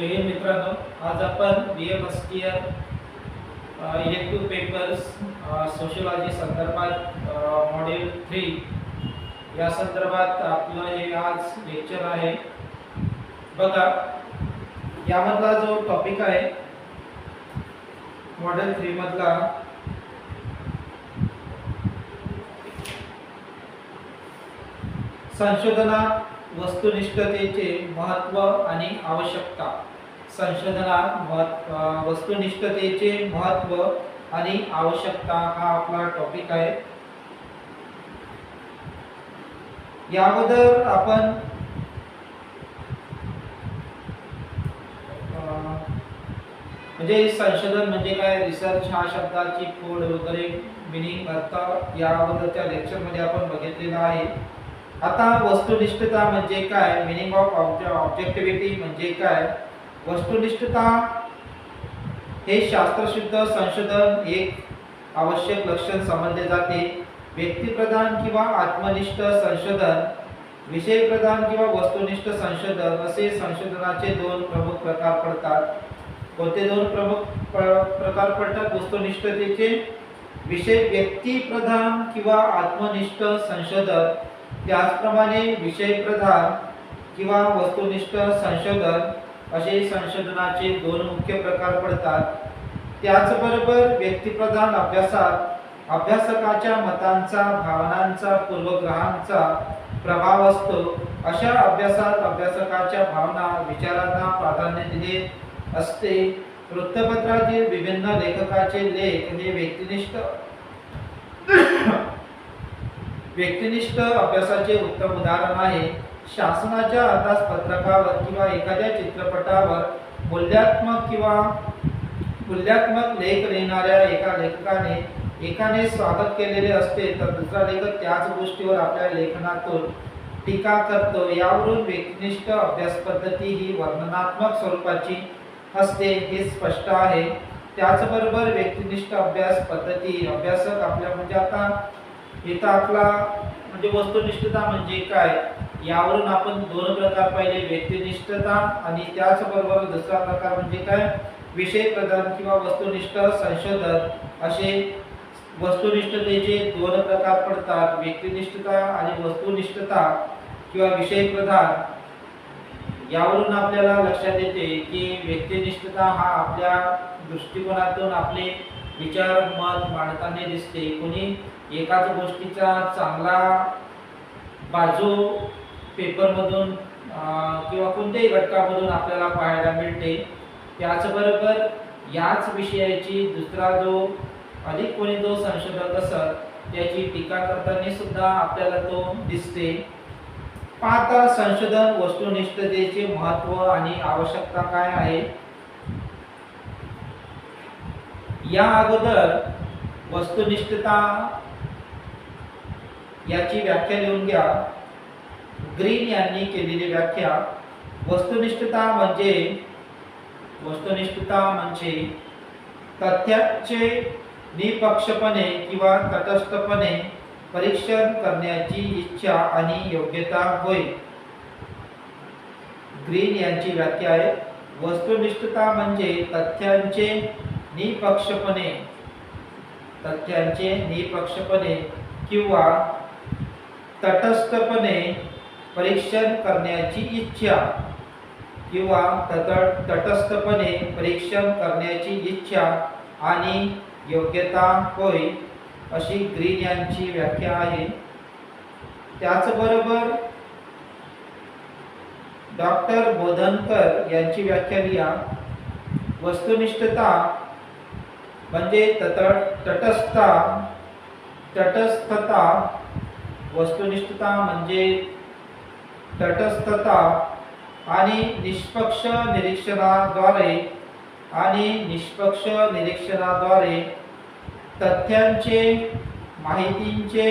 जय हिंद मित्रांनो, आज आपण BA इलेक्टिव्ह पेपर्स सोशियोलॉजी संदर्भात मॉड्यूल 3 या संदर्भात आपलं हे आज लेक्चर आहे. बघा, यामधला जो टॉपिक आहे मॉड्यूल 3 मधला संशोधनात वस्तुनिष्ठतेचे महत्त्व आणि आवश्यकता. संशोधनात वस्तुनिष्ठतेचे महत्त्व आणि आवश्यकता हा आपला टॉपिक आहे. याबद्दल आपण म्हणजे संशोधन म्हणजे काय, रिसर्च हा शब्दाची खोड वगैरे मिनिंग अर्थ याबद्दलच्या लेक्चरमध्ये आपण बघितलेला आहे. आता वस्तुनिष्ठता म्हणजे काय, मिनिंग ऑफ ऑब्जेक्टिव्हिटी म्हणजे काय. वस्तुनिष्ठता हे शास्त्रशुद्ध संशोधन एक आवश्यक लक्षण समजले जाते. व्यक्तिप्रधान किंवा आत्मनिष्ठ संशोधन, विषयप्रधान किंवा वस्तुनिष्ठ संशोधन असे संशोधनाचे दोन प्रमुख प्रकार पडतात. कोणते दोन प्रमुख प्रकार पडतात वस्तुनिष्ठतेचे? विषय व्यक्तिप्रधान किंवा आत्मनिष्ठ संशोधन, त्याचप्रमाणे विषयप्रधान किंवा वस्तुनिष्ठ संशोधन असे संशोधनाचे दोन मुख्य प्रकार पडतात. त्याचबरोबर व्यक्तिप्रधान अभ्यासात अभ्यासकाच्या मतांचा, भावनांचा, पूर्वग्रहांचा प्रभाव असतो. अशा अभ्यासात अभ्यासकाच्या भावना, विचारांना प्राधान्य दिले असते. वृत्तपत्रातील विभिन्न लेखकाचे लेख हे व्यक्तिनिष्ठ अभ्यासाचे उत्तम उदाहरण आहे. शासनाच्या अंदाजपत्रकावर किंवा एखाद्या चित्रपटावर मूल्यात्मक लेख लिहिणाऱ्या एकाने स्वागत केलेले असते, तर दुसरा लेखक त्याच गोष्टीवर आपल्या लेखनातून टीका करतो. यावरून व्यक्तिनिष्ठ अभ्यास पद्धती ही वर्णनात्मक स्वरूपाची असते हे स्पष्ट आहे. त्याचबरोबर व्यक्तिनिष्ठ अभ्यास पद्धती अभ्यासक आपल्या म्हणजे आता इथं आपला म्हणजे वस्तुनिष्ठता म्हणजे काय यावरून आपण दोन प्रकार पाहिले, व्यक्तिनिष्ठता आणि त्याचबरोबर दुसरा प्रकार म्हणजे काय, विषय प्रधान किंवा वस्तुनिष्ठ संशोधन. असे वस्तुनिष्ठतेचे दोन प्रकार पडतात, व्यक्तिनिष्ठता आणि वस्तुनिष्ठता किंवा विषय प्रधान. यावरून आपल्याला लक्षात येते की व्यक्तिनिष्ठता हा आपल्या दृष्टिकोनातून आपले विचार मत मांडताना दिसते. कोणी एकाच गोष्टीचा चांगला बाजू पेपरमधून किंवा कोणत्याही घटकामधून आपल्याला पाहायला मिळते. त्याचबरोबर याच विषयाची दुसरा जो अधिक कोणी जो संशोधक असत त्याची टीका करताना सुद्धा आपल्याला तो दिसते. पाहता संशोधन वस्तुनिष्ठतेचे महत्त्व आणि आवश्यकता काय आहे. या अगोदर वस्तुनिष्ठता याची व्याख्या लिहून घ्या. ग्रीन यांनी केलेली व्याख्या. वस्तुनिष्ठता म्हणजे तथ्याचे निपक्षपणे किंवा तटस्थपणे परीक्षण करण्याची इच्छा आणि योग्यता होय. ग्रीन यांची व्याख्या आहे. वस्तुनिष्ठता म्हणजे तथ्यांचे निपक्षपणे किंवा तटस्थपणे परीक्षण करण्याची इच्छा किंवा तटस्थपणे परीक्षण करण्याची इच्छा आणि योग्यता होय, अशी ग्रीन यांची व्याख्या आहे. त्याचबरोबर डॉक्टर बोधनकर यांची व्याख्या लिहा. वस्तुनिष्ठता म्हणजे तटस्थता. वस्तुनिष्ठता म्हणजे तटस्थता आणि निष्पक्ष निरीक्षणाद्वारे तथ्यांचे, माहितींचे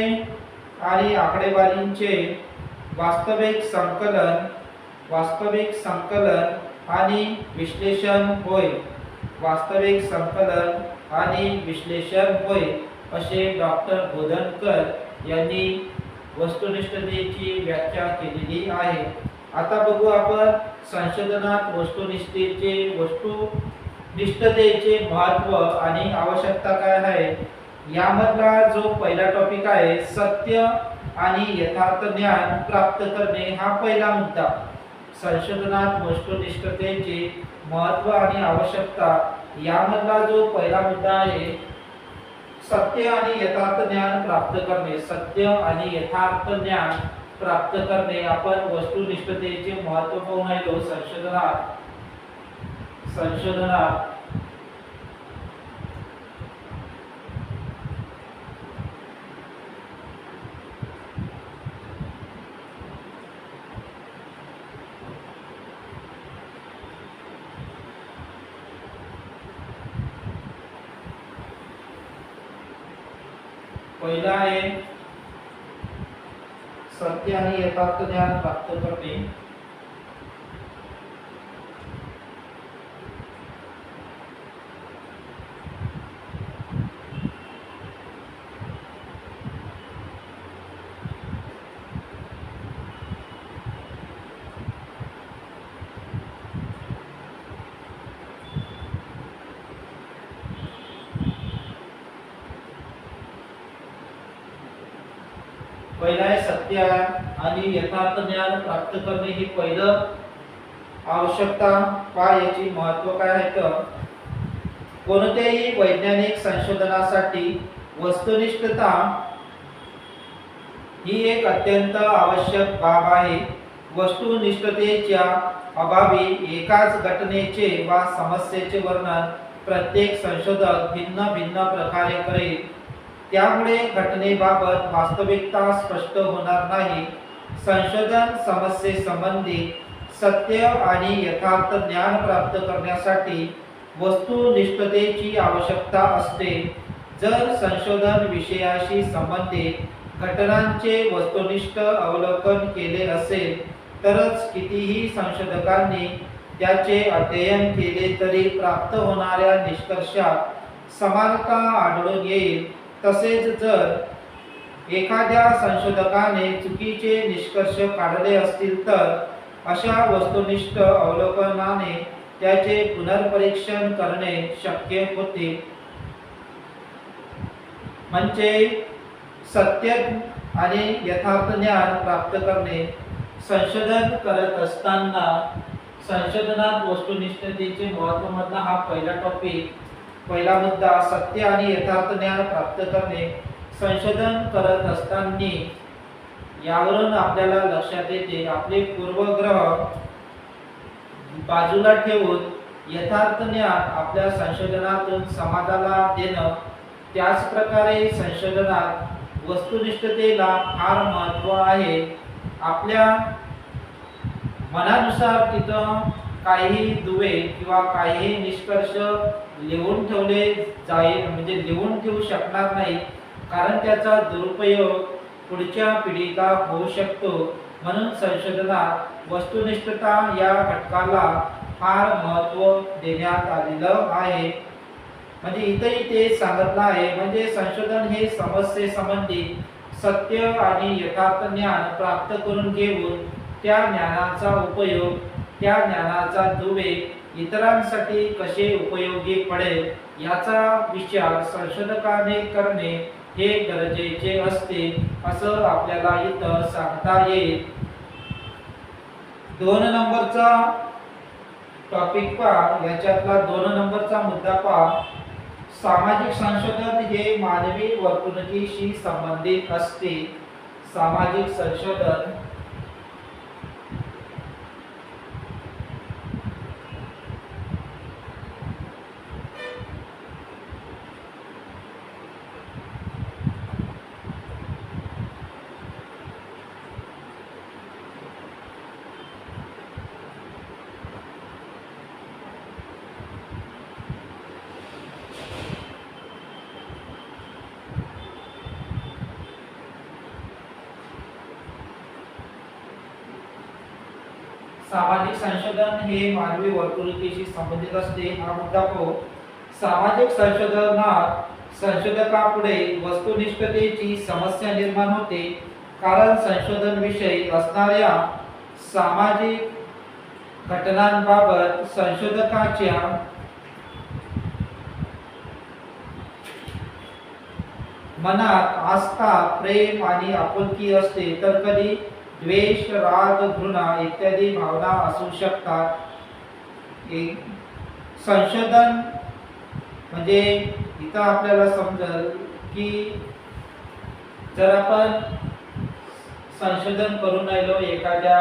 आणि आकडेवारींचे वास्तविक संकलन आणि विश्लेषण होय. असे डॉक्टर बोधनकर यांनी वस्तुनिष्ठतेची व्याख्या केलेली आहे. आता बघू आपण संशोधनात वस्तुनिष्ठतेचे महत्त्व आणि आवश्यकता काय आहे। यामधला जो पहिला टॉपिक आहे सत्य आणि यथार्थ ज्ञान प्राप्त करणे, हा पहिला मुद्दा। संशोधनात वस्तुनिष्ठतेचे महत्त्व आणि आवश्यकता यामधला जो पहिला मुद्दा आहे सत्य आणि यथार्थ ज्ञान प्राप्त करणे। सत्य आणि यथार्थ ज्ञान प्राप्त करणे, आपण वस्तुनिष्ठतेचे महत्त्व पाहून राहिलो। संशोधनात पहिला आहे सत्य आणि यथार्थ ज्ञान प्राप्त करणे। पहिला आहे सत्य आणि यथार्थ ज्ञान प्राप्त करणे, ही पहिलं आवश्यकता। याची महत्त्व काय आहे तर कोणत्याही वैज्ञानिक संशोधनासाठी वस्तुनिष्ठता ही एक अत्यंत आवश्यक बाब आहे। वस्तुनिष्ठतेच्या अभावी एकाच घटनेचे वा समस्येचे वर्णन प्रत्येक संशोधक भिन्न भिन्न प्रकारे करेल, त्यामुळे घटनेबाबत वास्तविकता स्पष्ट होणार नाही। संशोधन समस्येसंबंधी सत्य आणि यथार्थ ज्ञान प्राप्त करण्यासाठी वस्तुनिष्ठतेची आवश्यकता असते। जर संशोधन विषयाशी संबंधित घटनांचे वस्तुनिष्ठ अवलोकन केले असेल तरच कितीही संशोधकांनी त्याचे अध्ययन केले तरी प्राप्त होणाऱ्या निष्कर्षात समानता आढळून येईल। तसेच जर एखाद्या संशोधकाने चुकीचे निष्कर्ष काढले असतील तर अशा वस्तुनिष्ठ अवलोकनाने त्याचे पुनर्परीक्षण करणे शक्य होते। म्हणजे सत्य आणि यथार्थ ज्ञान प्राप्त करणे, संशोधन करत असताना संशोधनात वस्तुनिष्ठतेचे महत्त्व मधला हा पहिला टॉपिक, पहिला मुद्दा सत्य आणि यथार्थ ज्ञान प्राप्त करणे। संशोधन करत असताना यावरून आपल्याला लक्षात येते आपले पूर्वग्रह बाजूला ठेवून यथार्थ ज्ञान आपल्या संशोधनातून समाजाला देणं। त्याच प्रकारे संशोधनात वस्तुनिष्ठतेला फार महत्त्व आहे। आपल्या मनानुसार तिथं काही दुवे किंवा काही निष्कर्ष लिहून ठेवले लिहून ठेवू शकणार नाही, कारण त्याचा दुरुपयोग पुढच्या पिढीला होऊ शकतो। म्हणून संशोधनात वस्तुनिष्ठता या घटकाला फार महत्त्व देण्यात आलेलं आहे। म्हणजे इथेही ते सांगितलं आहे, म्हणजे संशोधन हे समस्येसंबंधी सत्य आणि यथार्थ ज्ञान प्राप्त करून घेऊन त्या ज्ञानाचा उपयोग, त्या ज्ञानाचा दुवे इतरांसाठी कसे उपयोगी पडेल याचा विचार संशोधकाने करणे हे गरजेचे असते, असं आपल्याला इथं सांगता येईल। 2 नंबरचा टॉपिक पहा, याच्यातला 2 नंबरचा मुद्दा पहा। सामाजिक संशोधन हे मानवी वर्तणुकीशी संबंधित असते। सामाजिक संशोधन सामाजिक संशोधन हे मानवी वर्तणुकीशी संबंधित असते, हा मुद्दा पाहू। सामाजिक संशोधनात संशोधकापुढे वस्तुनिष्ठतेची समस्या निर्माण होते, कारण संशोधन विषयी असणाऱ्या सामाजिक घटनांबाबत संशोधकाच्या मनात आस्था, प्रेम आणि आपुलकी असते, तर कधी द्वेष, राग, घृणा इत्यादी भावना असू शकतात. संशोधन म्हणजे इथं आपल्याला समजेल की जर आपण संशोधन करून राहिलो एखाद्या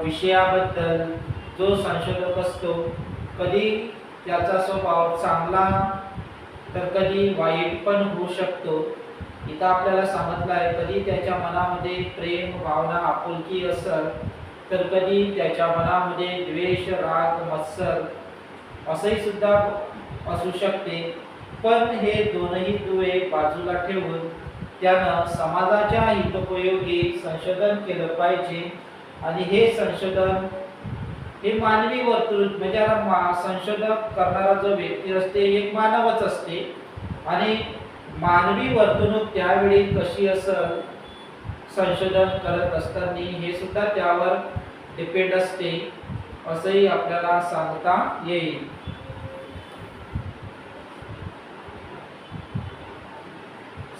विषयाबद्दल, जो संशोधक असतो कधी त्याचा स्वभाव चांगला तर कधी वाईट पण होऊ शकतो. इथं आपल्याला समजलं आहे कधी त्याच्या मनामध्ये प्रेम, भावना, आपुलकी असेल तर कधी त्याच्या मनामध्ये द्वेष, राग, मत्सर असंही सुद्धा असू शकते. पण हे दोनही दुवे बाजूला ठेवून त्यानं समाजाच्या हितोपयोगी संशोधन केलं पाहिजे. आणि हे संशोधन हे मानवी वर्तुळ म्हणजे संशोधक करणारा जो व्यक्ती असते एक मानवच असते आणि मानवी वर्तणूक त्यावेळी कशी असेल संशोधन करत असताना हे सुद्धा त्यावर डिपेंड असते असंही आपल्याला सांगता येईल.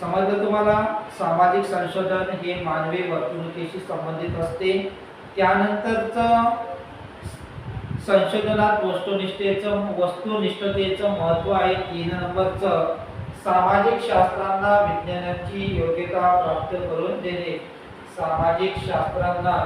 समजलं तुम्हाला? सामाजिक संशोधन हे मानवी वर्तणुकीशी संबंधित असते. त्यानंतरचं संशोधनात वस्तुनिष्ठतेचं महत्त्व आहे 3 नंबरचं. सामाजिक शास्त्रांना विज्ञानाची योग्यता प्राप्त करून देणे. सामाजिक शास्त्रांना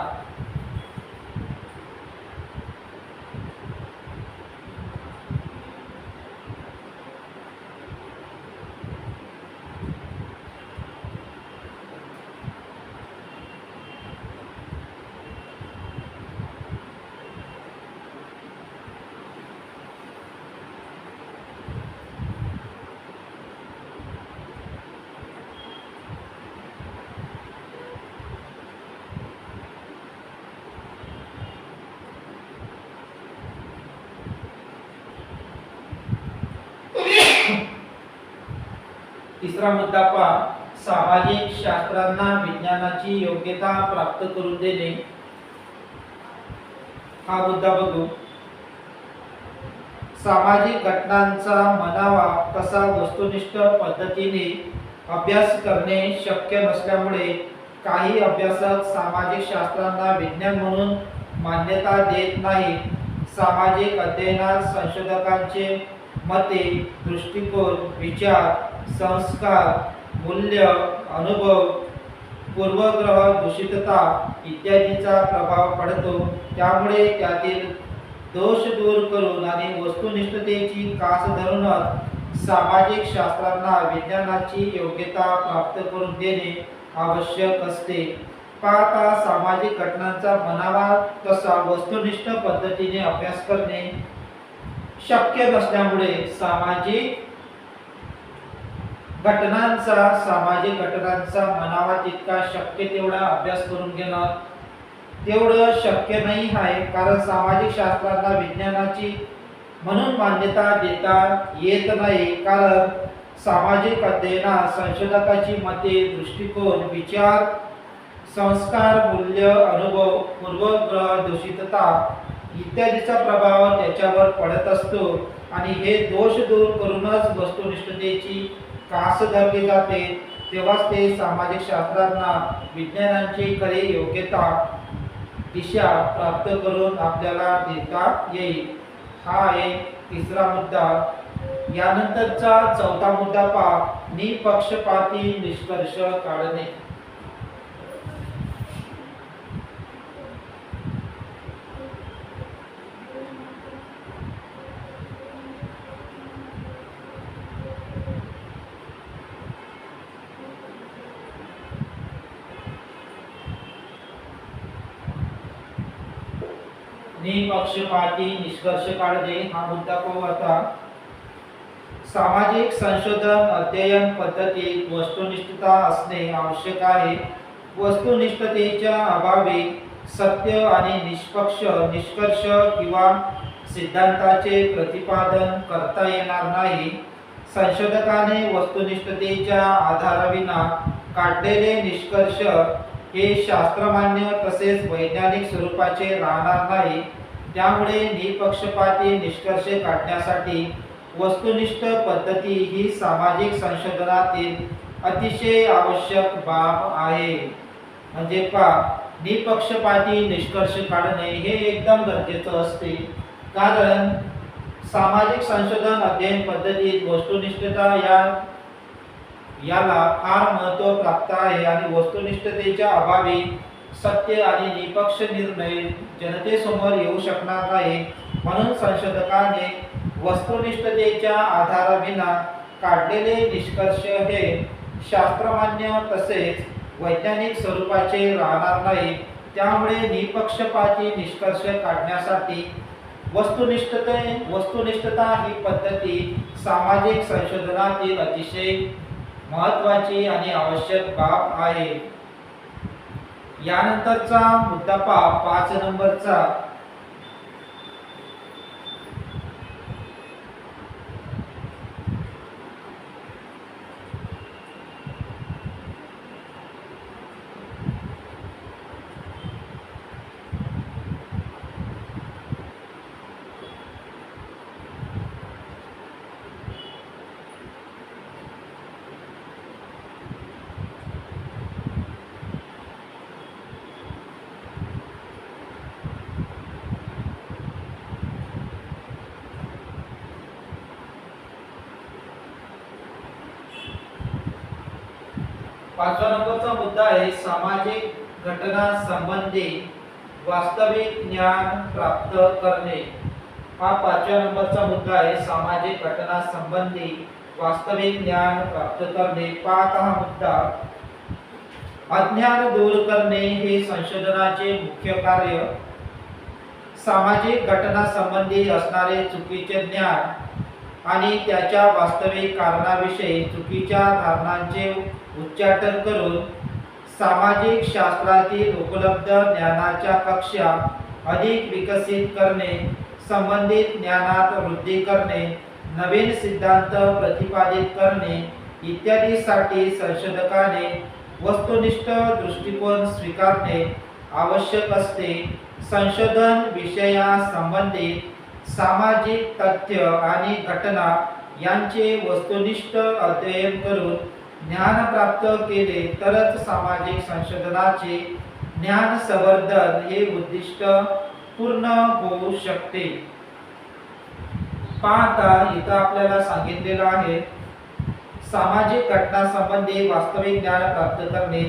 तिसरा मुद्दा पहा. सामाजिक शास्त्रांना विज्ञानाची योग्यता प्राप्त करून देणे. हा मुद्दा बघू. सामाजिक घटनांचा म्हणावा तसा वस्तुनिष्ठ पद्धतीने अभ्यास करणे शक्य नसल्यामुळे काही अभ्यासक सामाजिक शास्त्रांना विज्ञान म्हणून मान्यता देत नाहीत. सामाजिक अध्ययनात संशोधकांचे मते, दृष्टिकोन, विचार, संस्कार, मूल्य, अनुभव, पूर्वग्रह, दूषितता इत्यादीचा प्रभाव पडतो. त्यामुळे त्यातील दोष दूर करून आणि वस्तुनिष्ठतेची कास धरूनच सामाजिक शास्त्रांना विज्ञानाची योग्यता प्राप्त करून देणे आवश्यक असते. पाहता सामाजिक घटनांचा म्हणावा तसा वस्तुनिष्ठ पद्धतीने अभ्यास करणे शक्य नसल्यामुळे सामाजिक घटनांचा म्हणावा तितका शक्य तेवढा अभ्यास करून घेणं तेवढं शक्य नाही आहे. कारण सामाजिक शास्त्रांना विज्ञानाची म्हणून मान्यता देता येत नाही. कारण सामाजिक अध्ययनात संशोधकाची मते, दृष्टिकोन, विचार, संस्कार, मूल्य, अनुभव, पूर्वग्रह, दूषितता इत्यादीचा प्रभाव त्याच्यावर पडत असतो आणि हे दोष दूर करूनच वस्तुनिष्ठतेची कास धरली जाते. तेव्हाच ते सामाजिक शास्त्रांना विज्ञानाची खरी योग्यता दिशा प्राप्त करून आपल्याला देता येईल. हा एक तिसरा मुद्दा. यानंतरचा चौथा मुद्दा पहा. निपक्षपाती निष्कर्ष काढणे. निपक्षपाती निष्कर्ष काढणे हा मुद्दा पाहू आता. सामाजिक संशोधन अध्ययन पद्धतीत वस्तुनिष्ठता असणे आवश्यक आहे. वस्तुनिष्ठतेच्या अभावी सत्य आणि निष्पक्ष निष्कर्ष किंवा सिद्धांताचे प्रतिपादन करता येणार नाही. संशोधकाने वस्तुनिष्ठतेच्या आधाराविना काढलेले निष्कर्ष हे शास्त्रमान्य तसेच वैज्ञानिक स्वरूपाचे राहणार नाही. त्यामुळे निपक्षपाती निष्कर्ष काढण्यासाठी वस्तुनिष्ठ पद्धती ही सामाजिक संशोधनातील अतिशय आवश्यक बाब आहे. म्हणजे निपक्षपाती निष्कर्ष काढणे हे एकदम गरजेचं असते. कारण सामाजिक संशोधन अध्ययन पद्धतीत वस्तुनिष्ठता याला फार महत्त्व प्राप्त आहे आणि वस्तुनिष्ठतेच्या अभावी सत्य आणि निपक्ष निर्णय जनतेसमोर येऊ शकणार नाही. म्हणून संशोधकाने वस्तुनिष्ठतेच्या आधाराविना काढलेले निष्कर्ष हे शास्त्रमान्य तसेच वैज्ञानिक स्वरूपाचे राहणार नाही. त्यामुळे निपक्षपाती निष्कर्ष काढण्यासाठी वस्तुनिष्ठता ही पद्धती सामाजिक संशोधनातील अतिशय महत्त्वाची आणि आवश्यक बाब आहे. यानंतरचा मुद्दा 5 नंबरचा पाचवा नंबरचा मुद्दा आहे सामाजिक घटना संबंधी वास्तविक ज्ञान प्राप्त करणे. हा 5व्या नंबरचा मुद्दा आहे सामाजिक घटना संबंधी वास्तविक ज्ञान प्राप्त करणे. 5 हा मुद्दा अज्ञान दूर करणे हे संशोधनाचे मुख्य कार्य. सामाजिक घटना संबंधी असणारे चुकीचे ज्ञान आणि त्याच्या वास्तविक कारणाविषयी चुकीच्या धारणांचे उच्चाटन करून सामाजिक शास्त्रातील उपलब्ध ज्ञानाच्या कक्षा अधिक विकसित करणे, संबंधित ज्ञानात वृद्धी करणे, नवीन सिद्धांत प्रतिपादित करणे इत्यादीसाठी संशोधकाने वस्तुनिष्ठ दृष्टिकोन स्वीकारणे आवश्यक असते. संशोधन विषयासंबंधित सामाजिक तथ्य आणि घटना यांचे वस्तुनिष्ठ अध्ययन करून ज्ञान प्राप्त केले तरच सामाजिक संशोधनाचे ज्ञान संवर्धन हे उद्दिष्ट पूर्ण होऊ शकते. पाहता इथं आपल्याला सांगितलेलं आहे सामाजिक घटना संबंधी वास्तविक ज्ञान प्राप्त करणे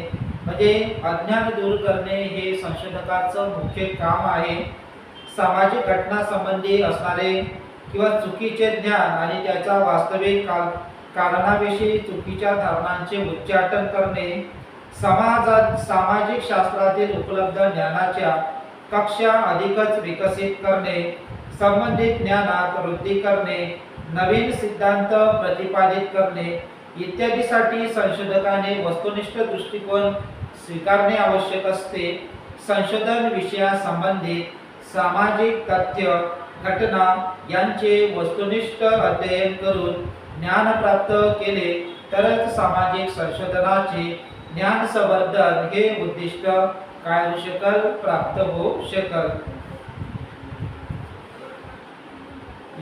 म्हणजे अज्ञान दूर करणे हे संशोधकाचं मुख्य काम आहे. सामाजिक घटना संबंधी असणारे किंवा चुकीचे ज्ञान आणि त्याचा वास्तविक कारणाविषयी चुकीच्या धारणांचे उच्चाटन करणे, सामाजिक शास्त्रातील उपलब्ध ज्ञानाच्या कक्षा अधिकच विकसित करणे, संबंधित ज्ञानात वृद्धी करणे, नवीन सिद्धांत प्रतिपादित करणे इत्यादीसाठी संशोधकाने वस्तुनिष्ठ दृष्टिकोन स्वीकारणे आवश्यक असते. संशोधन विषयासंबंधित सामाजिक तथ्य घटना यांचे वस्तुनिष्ठ अध्ययन करून ज्ञान प्राप्त केले तरच सामाजिक संशोधनाचे ज्ञान संवर्धन हे उद्दिष्ट काय होऊ शकल, प्राप्त होऊ शकल.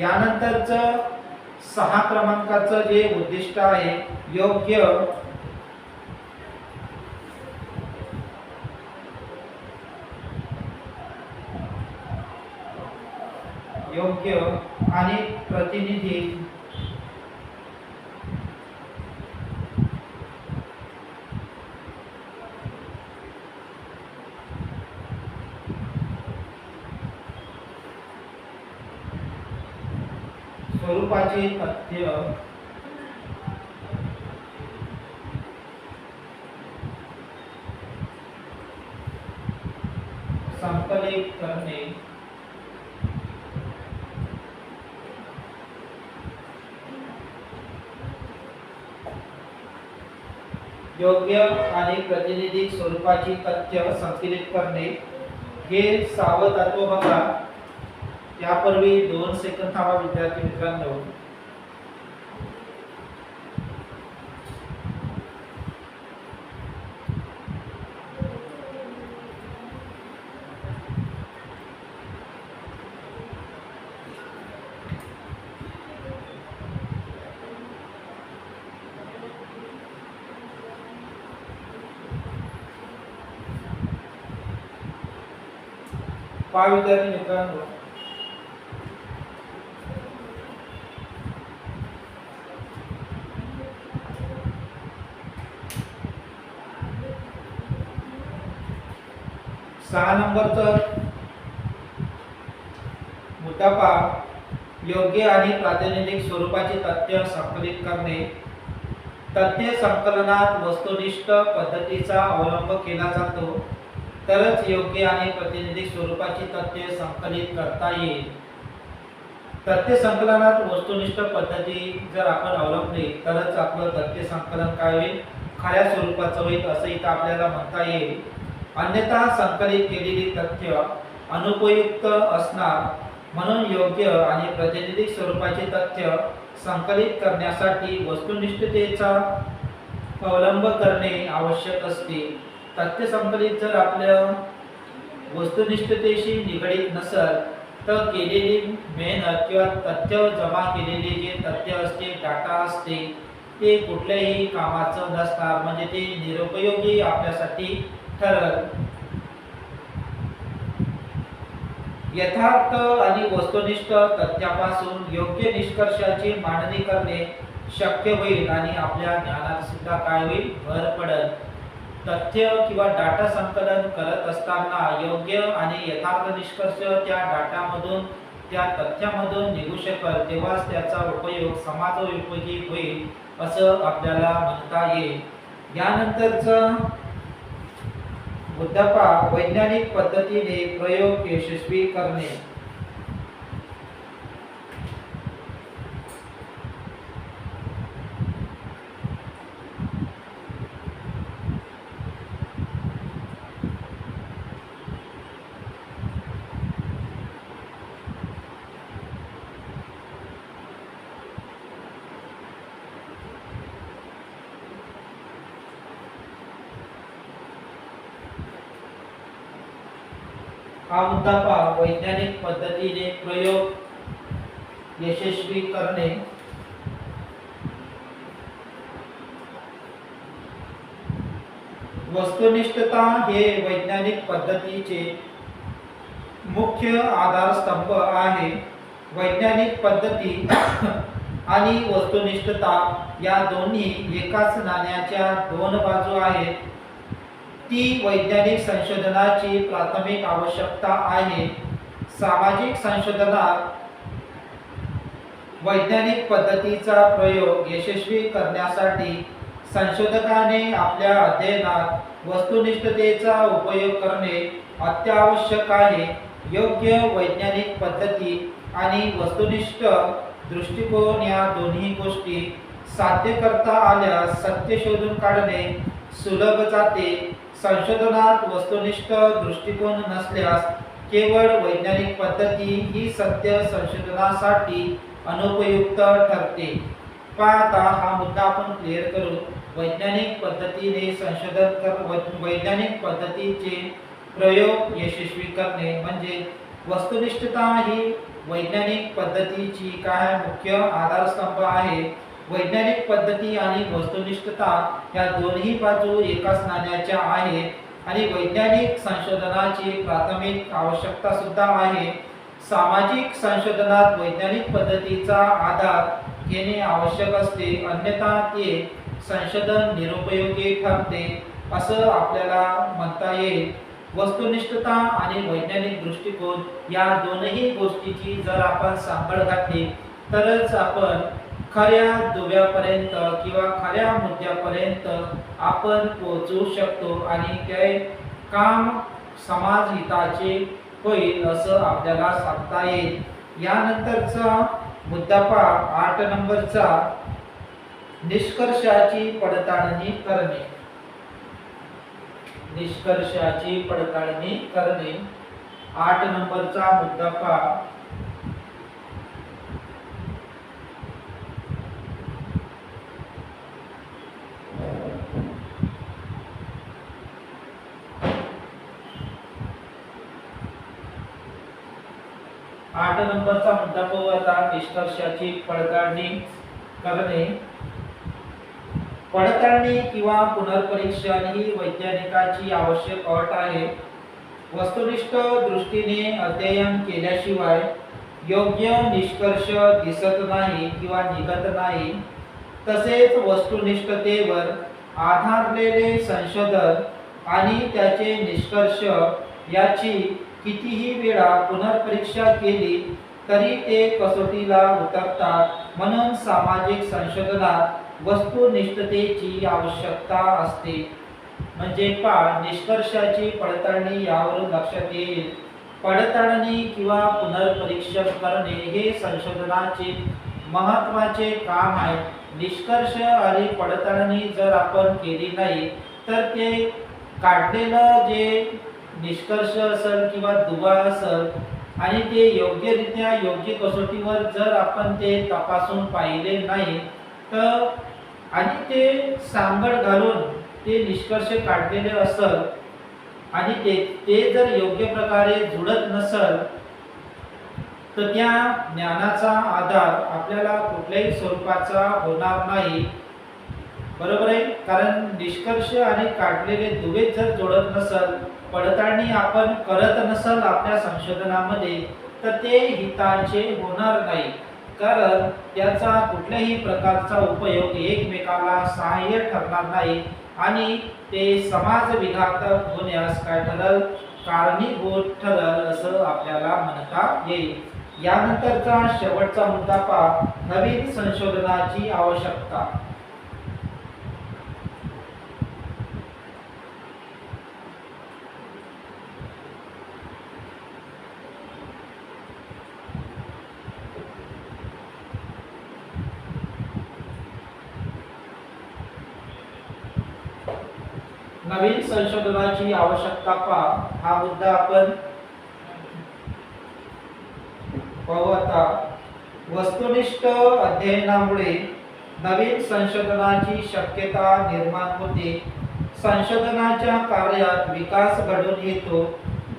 यानंतरचं 6 क्रमांकाचं जे उद्दिष्ट आहे योग्य आणि प्रतिनिधी स्वरूपाचे तथ्य संकलित करणे योग्य आणि प्रातिनिधिक स्वरूपाची तथ्य संकलित करणे हे सावधत्व बघा. त्यापूर्वी 2 सेकंद थांबा विद्यार्थी मित्रांनो. पहा विद्यार्थी मित्रांनो, सहा नंबरचा मुद्दा पहा, योग्य आणि प्रातिनिधिक स्वरूपाची तथ्य संकलित करणे. तथ्य संकलनात वस्तुनिष्ठ पद्धतीचा अवलंब केला जातो, तरच योग्य आणि प्रातिनिधिक स्वरूपाची तथ्य संकलित करता येईल. तथ्य संकलनात वस्तुनिष्ठ पद्धती जर आपण अवलंबली तरच आपलं तथ्य संकलन काय होईल, खऱ्या स्वरूपाचं होईल असं इथं आपल्याला म्हणता येईल. अन्यथा संकलित केलेली तथ्य अनुपयुक्त असणार. म्हणून योग्य आणि प्रातिनिधिक स्वरूपाचे तथ्य संकलित करण्यासाठी वस्तुनिष्ठतेचा अवलंब करणे आवश्यक असते. तथ्य संकलित जर आपल्या वस्तुनिष्ठतेशी निगडीत नसेल तर केलेली मेहनत किंवा तथ्य जमा केलेले जे तथ्य असते, डाटा असते, ते कुठल्याही कामाचं नसणार, म्हणजे ते निरुपयोगी आपल्यासाठी ठरल. यथार्थ आणि वस्तुनिष्ठ तथ्यापासून योग्य निष्कर्षाची मांडणी करणे शक्य होईल आणि आपल्या ज्ञानात सुद्धा काय होईल, भर पडेल. तथ्य किंवा डाटा संकलन करत असताना योग्य आणि यथार्थ निष्कर्ष त्या डाटामधून, त्या तथ्यामधून निघू शकेल, तेव्हाच त्याचा उपयोग समाजोपयोगी होईल असं आपल्याला म्हणता येईल. यानंतरचा मुद्दा पहा, वैज्ञानिक पद्धतीने प्रयोग यशस्वी करणे. हा मुद्दा पहा, वैज्ञानिक पद्धतीने प्रयोग यशस्वी करणे. वस्तुनिष्ठता हे वैज्ञानिक पद्धतीचे मुख्य आधारस्तंभ आहे. वैज्ञानिक पद्धती आणि वस्तुनिष्ठता या दोन्ही एकाच नाण्याच्या दोन बाजू आहेत. ती वैज्ञानिक संशोधनाची प्राथमिक आवश्यकता आहे. सामाजिक संशोधनात वैज्ञानिक पद्धतीचा प्रयोग यशस्वी करण्यासाठी संशोधकाने आपल्या अध्ययनात वस्तुनिष्ठतेचा उपयोग करणे अत्यावश्यक आहे. योग्य वैज्ञानिक पद्धती आणि वस्तुनिष्ठ दृष्टिकोन या दोन्ही गोष्टी साध्य करता आल्यास सत्य शोधून काढणे सुलभ जाते. संशोधनात वस्तुनिष्ठ दृष्टिकोन नसल्यास केवळ वैज्ञानिक पद्धती ही सत्य संशोधनासाठी अनुपयुक्त ठरते. पाहता हा मुद्दा आपण क्लिअर करू. वैज्ञानिक पद्धतीने वैज्ञानिक पद्धतीचे प्रयोग यशस्वी करणे म्हणजे वस्तुनिष्ठता ही वैज्ञानिक पद्धतीची काय मुख्य आधारस्तंभ आहे. वैज्ञानिक पद्धती आणि वस्तुनिष्ठता या दोन्ही बाजू एकाच नाण्याच्या आहेत आणि वैज्ञानिक संशोधनाची प्राथमिक आवश्यकता सुद्धा आहे. सामाजिक संशोधनात वैज्ञानिक पद्धतीचा आधार घेणे आवश्यक असते, अन्यथा ते संशोधन निरुपयोगी ठरते असं आपल्याला म्हणता येईल. वस्तुनिष्ठता आणि वैज्ञानिक दृष्टिकोन या दोनही गोष्टीची जर आपण सांभाळ घातली तरच आपण खऱ्या दुव्यापर्यंत किंवा खऱ्या मुद्द्यापर्यंत आपण पोहोचू शकतो आणि ते काम समाज हिताचे होईल असं आपल्याला सांगता येईल. यानंतरचा मुद्दा पहा 8 नंबरचा, निष्कर्षाची पडताळणी करणे. निष्कर्षाची पडताळणी करणे 8 नंबरचा मुद्दा पहा. आठ नंबरचा मुद्दा पाहू आता, निष्कर्षाची पडताळणी करणे. पडताळणी किंवा पुनर्परीक्षण ही वैज्ञानिकाची आवश्यक अट आहे. वस्तुनिष्ठ दृष्टीने अध्ययन केल्याशिवाय योग्य निष्कर्ष दिसत नाही किंवा निघत नाही. तसेच वस्तुनिष्ठतेवर आधारलेले संशोधन आणि त्याचे निष्कर्ष याची कितीही वेळा पुनर्परीक्षा केली तरी ते कसोटीला उतरतात. म्हणून सामाजिक संशोधनात वस्तुनिष्ठतेची आवश्यकता असते. म्हणजे निष्कर्षाची पडताळणी यावरून लक्षात येईल. पडताळणी किंवा पुनर्परीक्षण करणे हे संशोधनाचे महत्त्वाचे काम आहे. निष्कर्ष आणि पडताळणी जर आपण केली नाही तर ते काढलेलं जे निष्कर्ष असेल किंवा दुवा असेल आणि ते योग्यरित्या योग्य कसोटीवर जर आपण ते तपासून पाहिले नाही तर आणि ते सांगड घालून ते निष्कर्ष काढलेले असेल आणि ते जर योग्य प्रकारे जुळत नसेल तर त्या ज्ञानाचा आधार आपल्याला कुठल्याही स्वरूपाचा होणार नाही. बरोबर आहे. कारण निष्कर्ष आणि काढलेले दुवे जर जोडत नसेल, पडताळणी आपण करत नसेल आपल्या संशोधनामध्ये तर ते हिताचे होणार नाही. कारण त्याचा कुठल्याही प्रकारचा उपयोग एकमेकाला सहाय्य ठरणार नाही आणि ते समाज विघातक होण्यास काय ठरल, कारणीभूत ठरल असं आपल्याला म्हणता येईल. यानंतरचा शेवटचा मुद्दा पहा, नवीन संशोधनाची आवश्यकता. नवीन संशोधनाची आवश्यकता पहा हा मुद्दा आपण पाहू आता. वस्तुनिष्ठ अध्ययनामुळे नवीन संशोधनाची शक्यता निर्माण होते. संशोधनाच्या कार्यात विकास घडून येतो.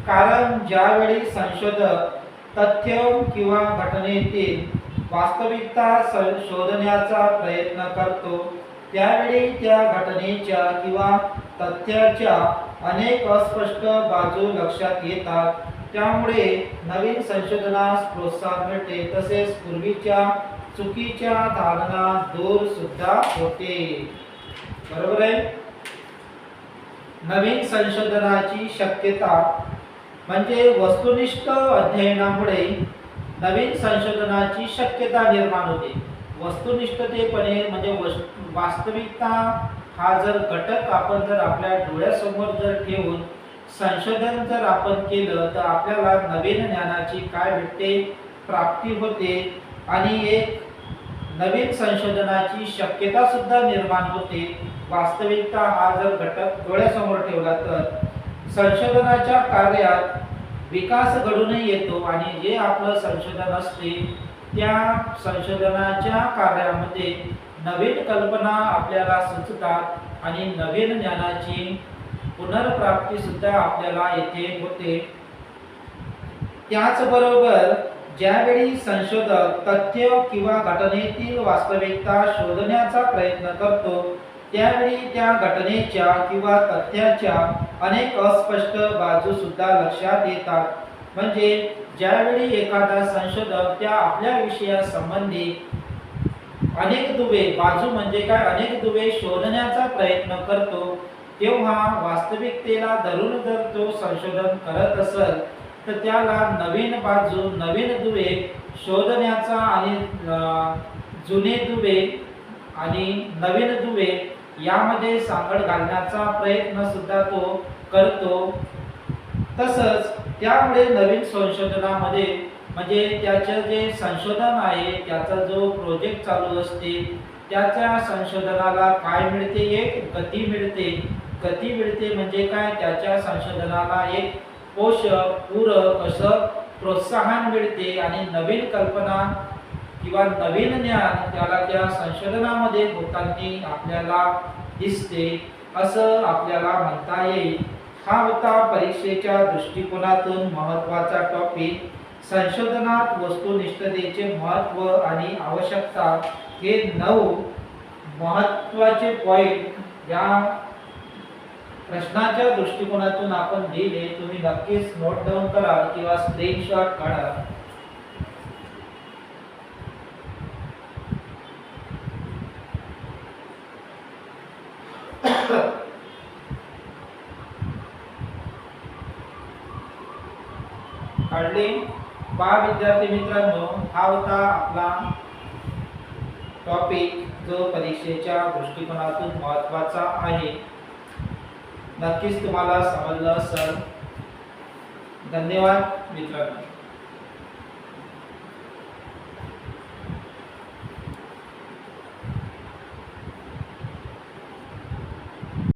कारण ज्यावेळी संशोधक तथ्य किंवा घटनेतील वास्तविकता शोधण्याचा प्रयत्न करतो त्यावेळी त्या घटनेच्या किंवा तथ्याच्या अनेक अस्पष्ट बाजू लक्षात येतात. त्यामुळे नवीन संशोधनास प्रोत्साहन मिळते. तसेच पूर्वीच्या चुकीच्या धारणा दूर सुद्धा होते. बरोबर आहे. नवीन संशोधनाची शक्यता म्हणजे वस्तुनिष्ठ अध्ययनामुळे नवीन संशोधनाची शक्यता निर्माण होते. वस्तुनिष्ठतेपणे म्हणजे वास्तविकता हा जर घटक आपण जर आपल्या डोळ्यासमोर जर ठेवून संशोधन जर आपण केलं तर आपल्याला नवीन ज्ञानाची काय भेटते, प्राप्ती होते आणि एक नवीन संशोधनाची शक्यता सुद्धा निर्माण होते. वास्तविकता हा जर घटक डोळ्यासमोर ठेवला तर संशोधनाच्या कार्यात विकास घडूनही येतो आणि जे आपलं संशोधन असते त्या संशोधनाच्या कार्यामध्ये नवीन कल्पना आपल्याला सुचतात आणि नवीन ज्ञानाची पुनर्प्राप्ती सुद्धा आपल्याला येथे होते. त्याचबरोबर ज्यावेळी संशोधक तथ्य किंवा घटनेतील वास्तविकता शोधण्याचा प्रयत्न करतो त्यावेळी त्या घटनेच्या किंवा तथ्याच्या अनेक अस्पष्ट बाजू सुद्धा लक्षात येतात. म्हणजे ज्यावेळी एखादा संशोधक त्या आपल्या विषयासंबंधी अनेक दुवे बाजू म्हणजे काय अनेक दुवे शोधण्याचा प्रयत्न करतो तेव्हा वास्तविकतेला धरून जर तो संशोधन करत असेल तर त्याला नवीन बाजू नवीन दुवे शोधण्याचा आणि जुने दुवे आणि नवीन दुवे यामध्ये सांगड घालण्याचा प्रयत्न सुद्धा तो करतो. तसंच त्यामुळे नवीन संशोधनामध्ये म्हणजे त्याचं जे संशोधन आहे त्याचा जो प्रोजेक्ट चालू असते त्याच्या संशोधनाला काय मिळते, एक गती मिळते. गती मिळते म्हणजे काय, त्याच्या संशोधनाला एक पोषक पूरक असं प्रोत्साहन मिळते आणि नवीन कल्पना किंवा नवीन ज्ञान त्याला त्या संशोधनामध्ये होताना आपल्याला दिसते असं आपल्याला म्हणता येईल. हा होता परीक्षेच्या दृष्टिकोनातून महत्त्वाचा टॉपिक. संशोधनात वस्तुनिष्ठतेचे महत्त्व आणि आवश्यकता हे 9 महत्त्वाचे पॉइंट या प्रश्नाच्या दृष्टिकोनातून आपण लिहिले तुम्ही नक्कीच नोट डाऊन करा किंवा स्क्रीनशॉट काढा. काढले. पहा विद्यार्थी मित्रांनो, हा होता आपला टॉपिक जो परीक्षेच्या दृष्टिकोनातून महत्त्वाचा आहे. नक्कीच तुम्हाला समजलं असेल. धन्यवाद मित्रांनो.